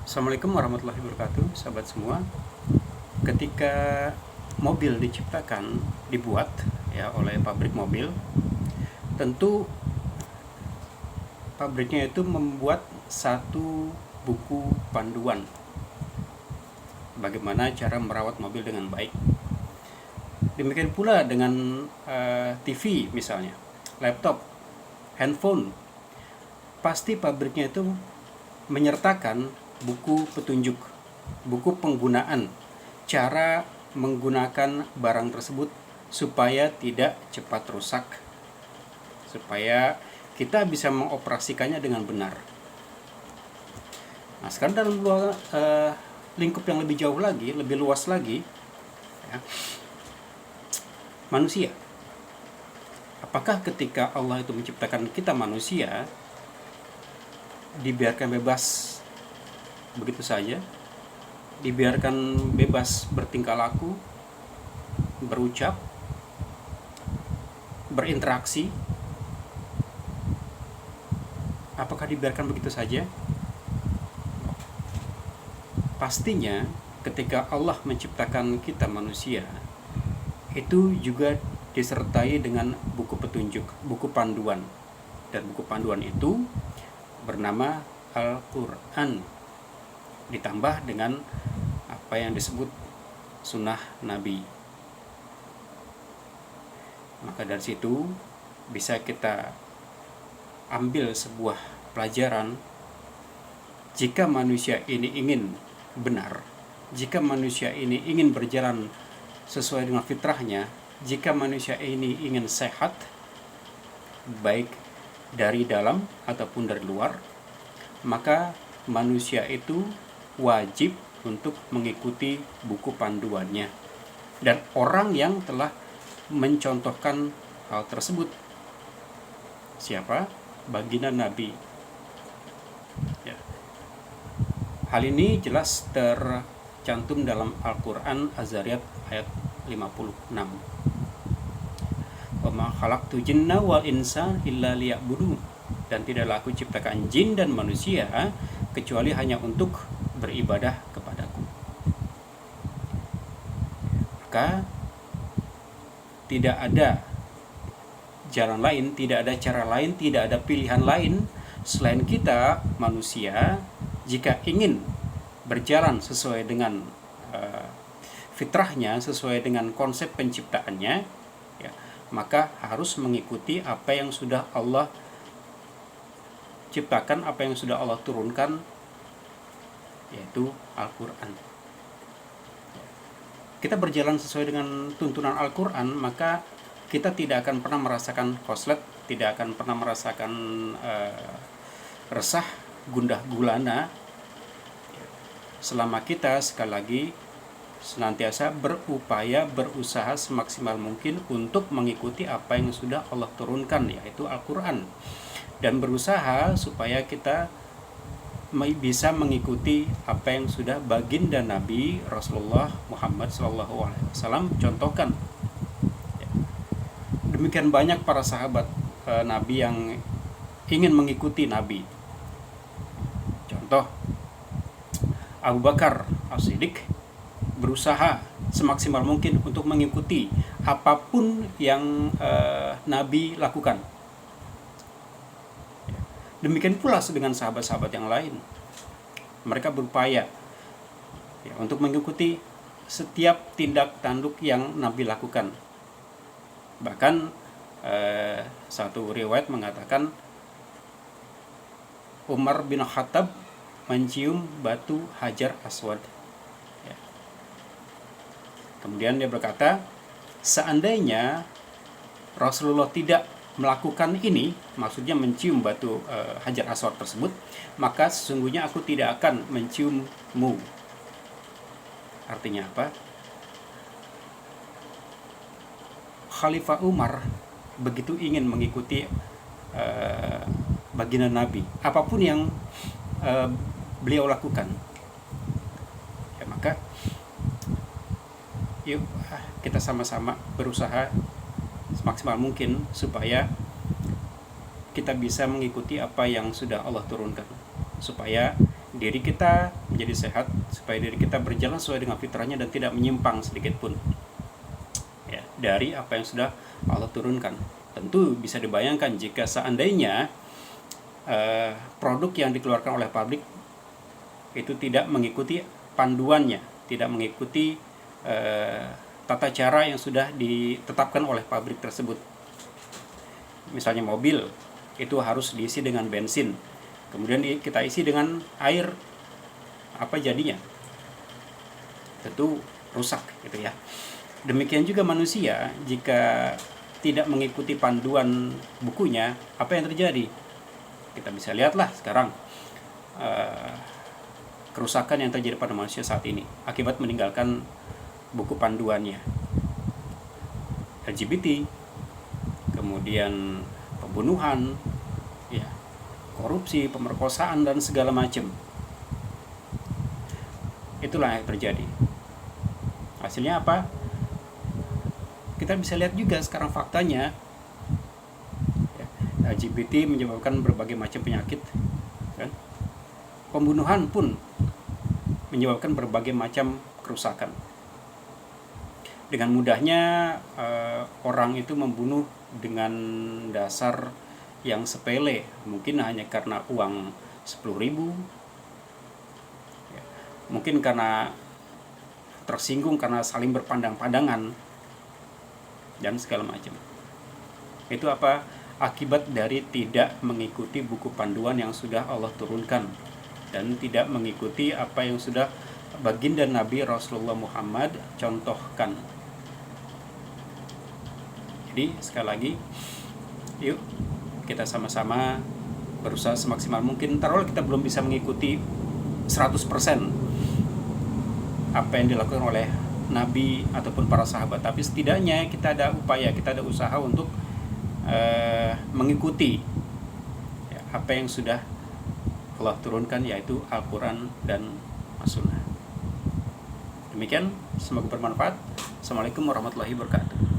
Assalamualaikum warahmatullahi wabarakatuh, sahabat semua. Ketika mobil diciptakan, dibuat ya oleh pabrik mobil, tentu pabriknya itu membuat satu buku panduan bagaimana cara merawat mobil dengan baik. Demikian pula dengan TV misalnya, laptop, handphone. Pasti pabriknya itu menyertakan buku petunjuk, buku penggunaan, cara menggunakan barang tersebut supaya tidak cepat rusak, supaya kita bisa mengoperasikannya dengan benar. Nah, sekarang dalam lingkup yang lebih jauh lagi, lebih luas lagi, ya, manusia. Apakah ketika Allah itu menciptakan kita manusia, dibiarkan bebas begitu saja, dibiarkan bebas bertingkah laku, berucap, berinteraksi? Apakah dibiarkan begitu saja? Pastinya ketika Allah menciptakan kita manusia, itu juga disertai dengan buku petunjuk, buku panduan. Dan buku panduan itu bernama Al-Quran, ditambah dengan apa yang disebut sunnah Nabi. Maka dari situ bisa kita ambil sebuah pelajaran. Jika manusia ini ingin benar, jika manusia ini ingin berjalan sesuai dengan fitrahnya, jika manusia ini ingin sehat, baik dari dalam ataupun dari luar, maka manusia itu wajib untuk mengikuti buku panduannya dan orang yang telah mencontohkan hal tersebut. Siapa? Baginda Nabi. Ya. Hal ini jelas tercantum dalam Al-Quran Az-Zariyat ayat 56. Wa ma khalaqtu jinna wal insa illa liya'budun. Dan tidaklah aku ciptakan jin dan manusia kecuali hanya untuk beribadah kepadaku. Maka tidak ada jalan lain, tidak ada cara lain, tidak ada pilihan lain selain kita manusia jika ingin berjalan sesuai dengan fitrahnya, sesuai dengan konsep penciptaannya, ya, maka harus mengikuti apa yang sudah Allah ciptakan, apa yang sudah Allah turunkan, yaitu Al-Quran. Kita berjalan sesuai dengan tuntunan Al-Quran, maka kita tidak akan pernah merasakan koslet, tidak akan pernah merasakan resah, gundah gulana, selama kita sekali lagi senantiasa berupaya, berusaha semaksimal mungkin untuk mengikuti apa yang sudah Allah turunkan, yaitu Al-Quran, dan berusaha supaya kita bisa mengikuti apa yang sudah baginda Nabi Rasulullah Muhammad SAW contohkan. Demikian banyak para sahabat Nabi yang ingin mengikuti Nabi. Contoh, Abu Bakar As-Siddiq berusaha semaksimal mungkin untuk mengikuti apapun yang Nabi lakukan. Demikian pula dengan sahabat-sahabat yang lain. Mereka berupaya untuk mengikuti setiap tindak tanduk yang Nabi lakukan. Bahkan satu riwayat mengatakan Umar bin Khattab mencium batu Hajar Aswad. Kemudian dia berkata, seandainya Rasulullah tidak melakukan ini, maksudnya mencium batu Hajar Aswad tersebut, maka sesungguhnya aku tidak akan menciummu. Artinya apa? Khalifah Umar begitu ingin mengikuti baginda Nabi, apapun yang beliau lakukan, ya, maka yuk kita sama-sama berusaha semaksimal mungkin supaya kita bisa mengikuti apa yang sudah Allah turunkan, supaya diri kita menjadi sehat, supaya diri kita berjalan sesuai dengan fitrahnya dan tidak menyimpang sedikit pun ya, dari apa yang sudah Allah turunkan. Tentu bisa dibayangkan jika seandainya produk yang dikeluarkan oleh pabrik itu tidak mengikuti panduannya, tidak mengikuti tata cara yang sudah ditetapkan oleh pabrik tersebut. Misalnya mobil itu harus diisi dengan bensin, kemudian kita isi dengan air, apa jadinya? Tentu rusak gitu ya. Demikian juga manusia, jika tidak mengikuti panduan bukunya, apa yang terjadi? Kita bisa lihatlah sekarang kerusakan yang terjadi pada manusia saat ini akibat meninggalkan buku panduannya. LGBT, kemudian pembunuhan, ya, korupsi, pemerkosaan, dan segala macam. Itulah yang terjadi. Hasilnya apa? Kita bisa lihat juga sekarang faktanya, ya, LGBT menyebabkan berbagai macam penyakit, kan? Pembunuhan pun menyebabkan berbagai macam kerusakan. Dengan mudahnya orang itu membunuh dengan dasar yang sepele, mungkin hanya karena uang 10.000, ya, mungkin karena tersinggung karena saling berpandang-pandangan dan segala macam. Itu apa? Akibat dari tidak mengikuti buku panduan yang sudah Allah turunkan dan tidak mengikuti apa yang sudah baginda Nabi Rasulullah Muhammad contohkan. Jadi sekali lagi, yuk kita sama-sama berusaha semaksimal mungkin. Taruhlah kita belum bisa mengikuti 100% apa yang dilakukan oleh Nabi ataupun para sahabat, tapi setidaknya kita ada upaya, kita ada usaha untuk mengikuti ya, apa yang sudah Allah turunkan, yaitu Al-Quran dan As-Sunnah. Demikian, semoga bermanfaat. Assalamualaikum warahmatullahi wabarakatuh.